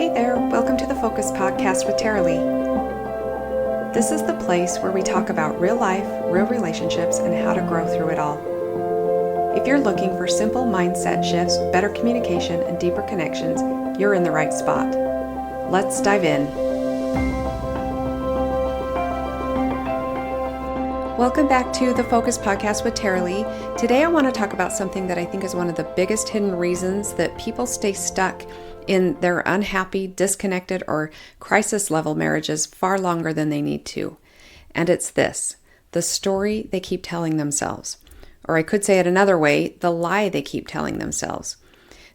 Hey there, welcome to the Focus Podcast with Taralee. This is the place where we talk about real life, real relationships, and how to grow through it all. If you're looking for simple mindset shifts, better communication, and deeper connections, you're in the right spot. Let's dive in. Welcome back to the Focus Podcast with Taralee. Today I want to talk about something that I think is one of the biggest hidden reasons that people stay stuck in their unhappy, disconnected, or crisis-level marriages far longer than they need to. And it's this: the story they keep telling themselves. Or I could say it another way, the lie they keep telling themselves.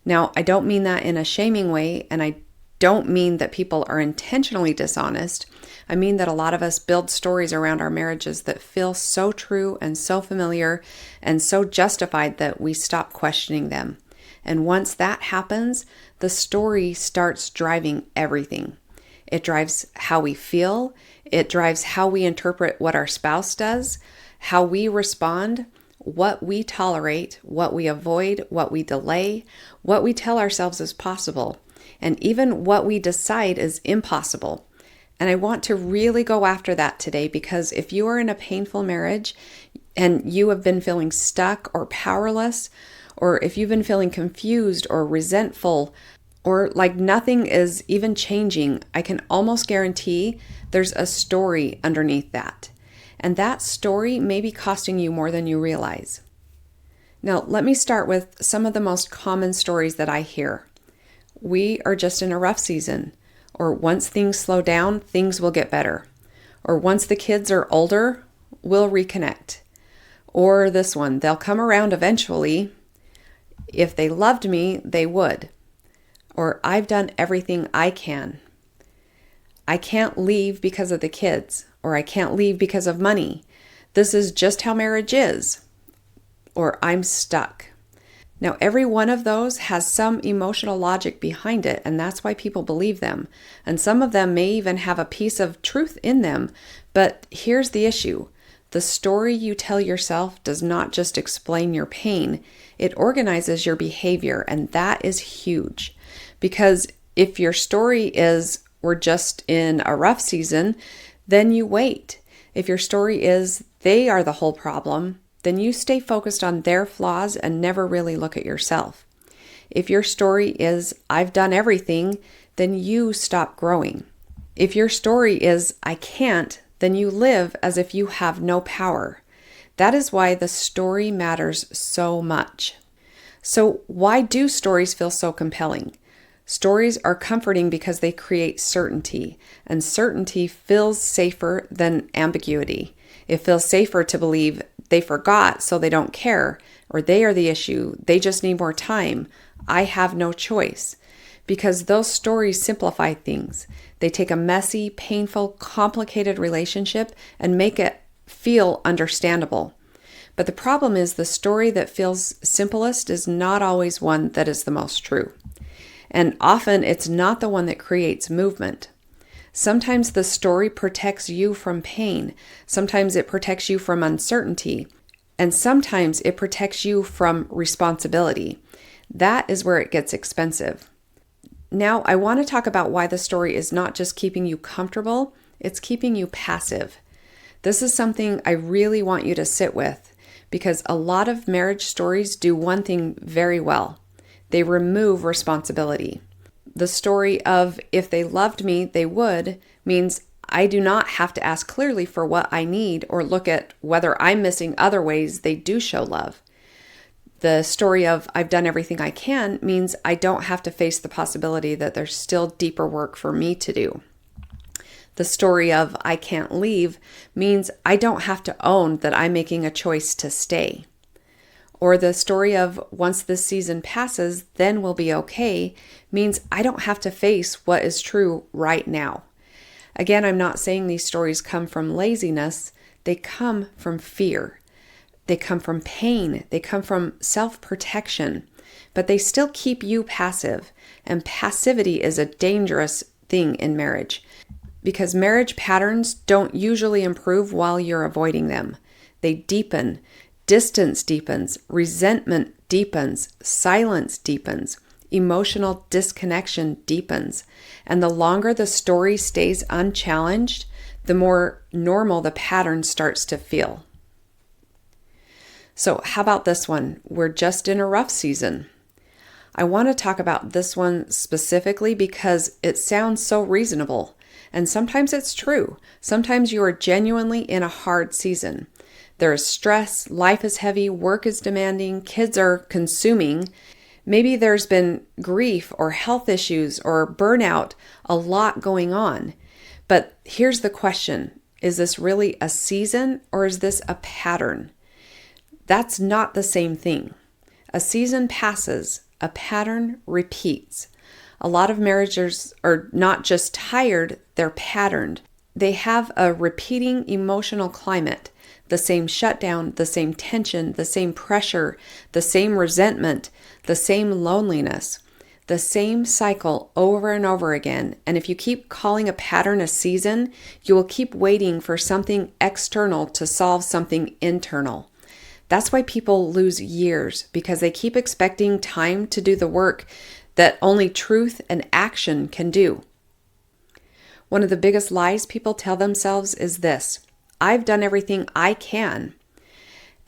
Now, I don't mean that in a shaming way, and I don't mean that people are intentionally dishonest. I mean that a lot of us build stories around our marriages that feel so true and so familiar and so justified that we stop questioning them. And once that happens, the story starts driving everything. It drives how we feel. It drives how we interpret what our spouse does, how we respond, what we tolerate, what we avoid, what we delay, what we tell ourselves is possible, and even what we decide is impossible. And I want to really go after that today, because if you are in a painful marriage and you have been feeling stuck or powerless, or if you've been feeling confused or resentful, or like nothing is even changing, I can almost guarantee there's a story underneath that. And that story may be costing you more than you realize. Now, let me start with some of the most common stories that I hear. We are just in a rough season. Or once things slow down, things will get better. Or once the kids are older, we'll reconnect. Or this one, they'll come around eventually. If they loved me, they would. Or I've done everything I can. I can't leave because of the kids. Or I can't leave because of money. This is just how marriage is. Or I'm stuck. Now, every one of those has some emotional logic behind it, and that's why people believe them. And some of them may even have a piece of truth in them. But here's the issue. The story you tell yourself does not just explain your pain, it organizes your behavior, and that is huge. Because if your story is, we're just in a rough season, then you wait. If your story is, they are the whole problem, then you stay focused on their flaws and never really look at yourself. If your story is, I've done everything, then you stop growing. If your story is, I can't, then you live as if you have no power. That is why the story matters so much. So why do stories feel so compelling? Stories are comforting because they create certainty, and certainty feels safer than ambiguity. It feels safer to believe they forgot, so they don't care, or they are the issue, they just need more time, I have no choice. Because those stories simplify things. They take a messy, painful, complicated relationship and make it feel understandable. But the problem is the story that feels simplest is not always one that is the most true. And often it's not the one that creates movement. Sometimes the story protects you from pain. Sometimes it protects you from uncertainty. And sometimes it protects you from responsibility. That is where it gets expensive. Now, I want to talk about why the story is not just keeping you comfortable, it's keeping you passive. This is something I really want you to sit with, because a lot of marriage stories do one thing very well. They remove responsibility. The story of, if they loved me, they would, means I do not have to ask clearly for what I need or look at whether I'm missing other ways they do show love. The story of, I've done everything I can, means I don't have to face the possibility that there's still deeper work for me to do. The story of, I can't leave, means I don't have to own that I'm making a choice to stay. Or the story of, once this season passes, then we'll be okay, means I don't have to face what is true right now. Again, I'm not saying these stories come from laziness. They come from fear. They come from pain. They come from self-protection. But they still keep you passive. And passivity is a dangerous thing in marriage, because marriage patterns don't usually improve while you're avoiding them. They deepen. Distance deepens, resentment deepens, silence deepens, emotional disconnection deepens. And the longer the story stays unchallenged, the more normal the pattern starts to feel. So how about this one? We're just in a rough season. I want to talk about this one specifically because it sounds so reasonable. And sometimes it's true. Sometimes you are genuinely in a hard season. There is stress, life is heavy, work is demanding, kids are consuming. Maybe there's been grief or health issues or burnout, a lot going on. But here's the question. Is this really a season or is this a pattern? That's not the same thing. A season passes, a pattern repeats. A lot of marriages are not just tired, they're patterned. They have a repeating emotional climate, the same shutdown, the same tension, the same pressure, the same resentment, the same loneliness, the same cycle over and over again. And if you keep calling a pattern a season, you will keep waiting for something external to solve something internal. That's why people lose years, because they keep expecting time to do the work that only truth and action can do. One of the biggest lies people tell themselves is this: I've done everything I can.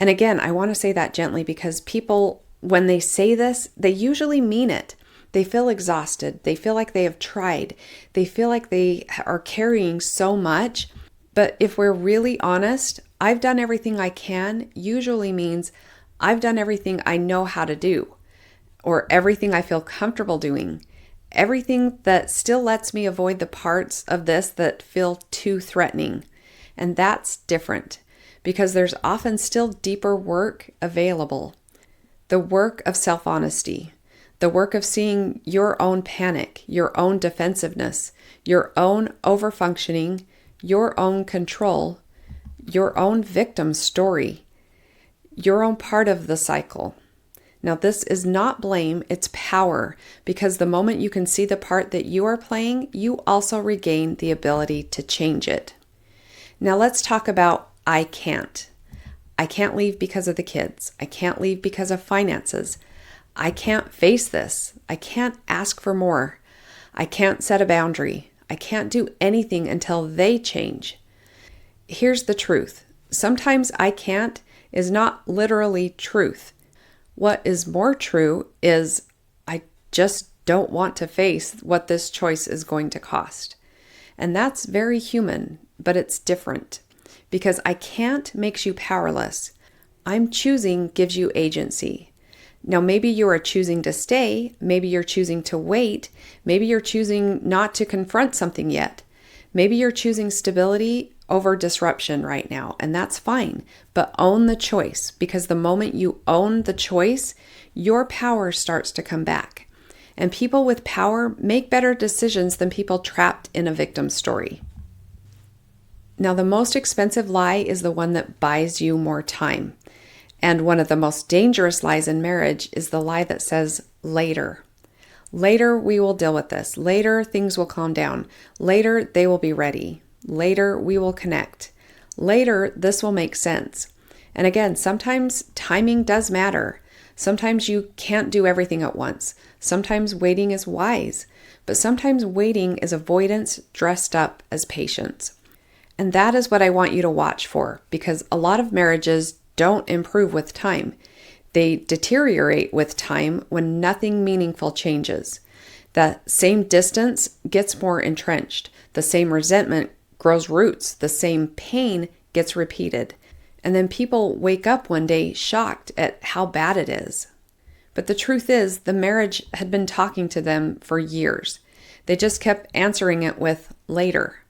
And again, I want to say that gently because people, when they say this, they usually mean it. They feel exhausted. They feel like they have tried. They feel like they are carrying so much. But if we're really honest, I've done everything I can usually means I've done everything I know how to do, or everything I feel comfortable doing, everything that still lets me avoid the parts of this that feel too threatening. And that's different because there's often still deeper work available. The work of self-honesty, the work of seeing your own panic, your own defensiveness, your own overfunctioning, your own control, your own victim story, your own part of the cycle. Now, this is not blame, it's power, because the moment you can see the part that you are playing, you also regain the ability to change it. Now, let's talk about I can't. I can't leave because of the kids. I can't leave because of finances. I can't face this. I can't ask for more. I can't set a boundary. I can't do anything until they change. Here's the truth. Sometimes I can't is not literally truth. What is more true is I just don't want to face what this choice is going to cost. And that's very human, but it's different because I can't makes you powerless. I'm choosing gives you agency. Now, maybe you are choosing to stay. Maybe you're choosing to wait. Maybe you're choosing not to confront something yet. Maybe you're choosing stability over disruption right now, and that's fine. But own the choice, because the moment you own the choice, your power starts to come back. And people with power make better decisions than people trapped in a victim story. Now, the most expensive lie is the one that buys you more time. And one of the most dangerous lies in marriage is the lie that says later. Later, we will deal with this. Later, things will calm down. Later, they will be ready. Later, we will connect. Later, this will make sense. And again, sometimes timing does matter. Sometimes you can't do everything at once. Sometimes waiting is wise. But sometimes waiting is avoidance dressed up as patience. And that is what I want you to watch for, because a lot of marriages don't improve with time. They deteriorate with time when nothing meaningful changes. The same distance gets more entrenched. The same resentment grows roots. The same pain gets repeated. And then people wake up one day shocked at how bad it is. But the truth is, the marriage had been talking to them for years. They just kept answering it with later.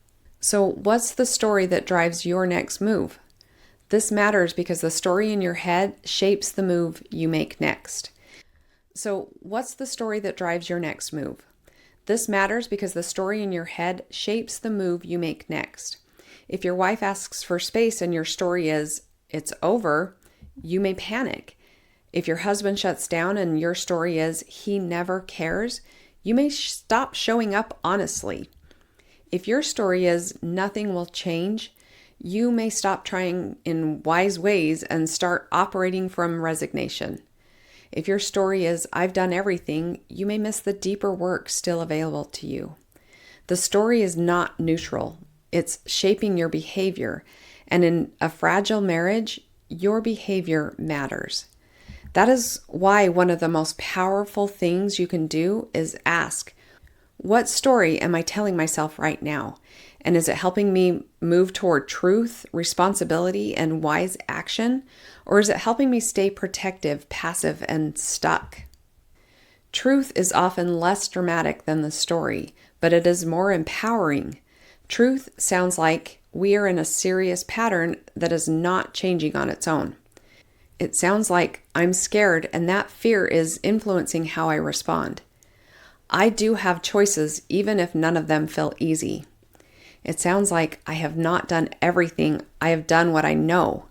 So what's the story that drives your next move? This matters because the story in your head shapes the move you make next. So what's the story that drives your next move? This matters because the story in your head shapes the move you make next. If your wife asks for space and your story is, it's over, you may panic. If your husband shuts down and your story is, he never cares, you may stop showing up honestly. If your story is, nothing will change, you may stop trying in wise ways and start operating from resignation. If your story is, I've done everything, you may miss the deeper work still available to you. The story is not neutral. It's shaping your behavior. And in a fragile marriage, your behavior matters. That is why one of the most powerful things you can do is ask, what story am I telling myself right now? And is it helping me move toward truth, responsibility, and wise action? Or is it helping me stay protective, passive, and stuck? Truth is often less dramatic than the story, but it is more empowering. Truth sounds like we are in a serious pattern that is not changing on its own. It sounds like I'm scared and that fear is influencing how I respond. I do have choices even if none of them feel easy. It sounds like I have not done everything. I have done what I know.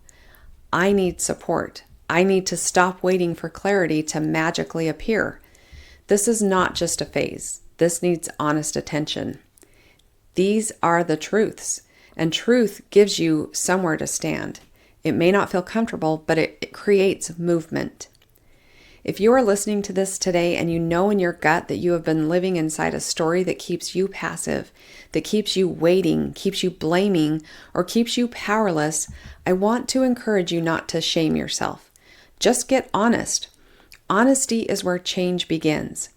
I need support. I need to stop waiting for clarity to magically appear. This is not just a phase. This needs honest attention. These are the truths, and truth gives you somewhere to stand. It may not feel comfortable, but it creates movement. If you are listening to this today and you know in your gut that you have been living inside a story that keeps you passive, that keeps you waiting, keeps you blaming, or keeps you powerless, I want to encourage you not to shame yourself. Just get honest. Honesty is where change begins.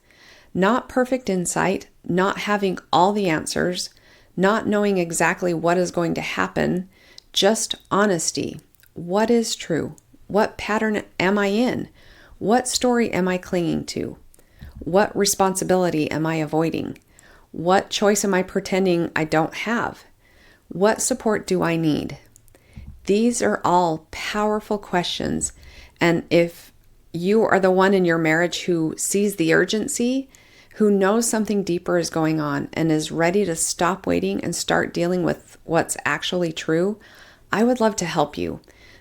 Not perfect insight, not having all the answers, not knowing exactly what is going to happen, just honesty. What is true? What pattern am I in? What story am I clinging to? What responsibility am I avoiding? What choice am I pretending I don't have? What support do I need? These are all powerful questions, and if you are the one in your marriage who sees the urgency, who knows something deeper is going on and is ready to stop waiting and start dealing with what's actually true, I would love to help you.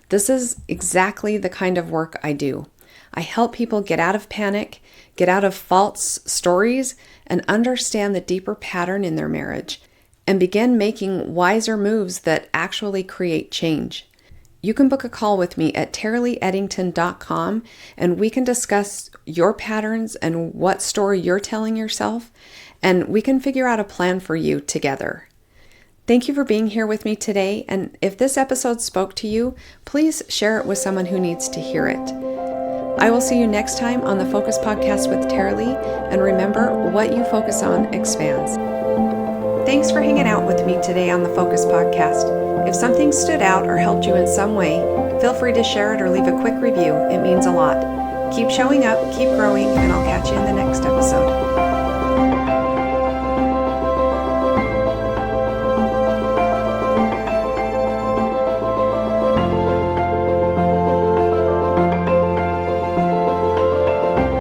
This is exactly the kind of work I do. I help people get out of panic, get out of false stories, and understand the deeper pattern in their marriage, and begin making wiser moves that actually create change. You can book a call with me at TaraLeeEddington.com, and we can discuss your patterns and what story you're telling yourself, and we can figure out a plan for you together. Thank you for being here with me today, and if this episode spoke to you, please share it with someone who needs to hear it. I will see you next time on the Focus Podcast with Taralee, and remember, what you focus on expands. Thanks for hanging out with me today on the Focus Podcast. If something stood out or helped you in some way, feel free to share it or leave a quick review. It means a lot. Keep showing up, keep growing, and I'll catch you in the next episode.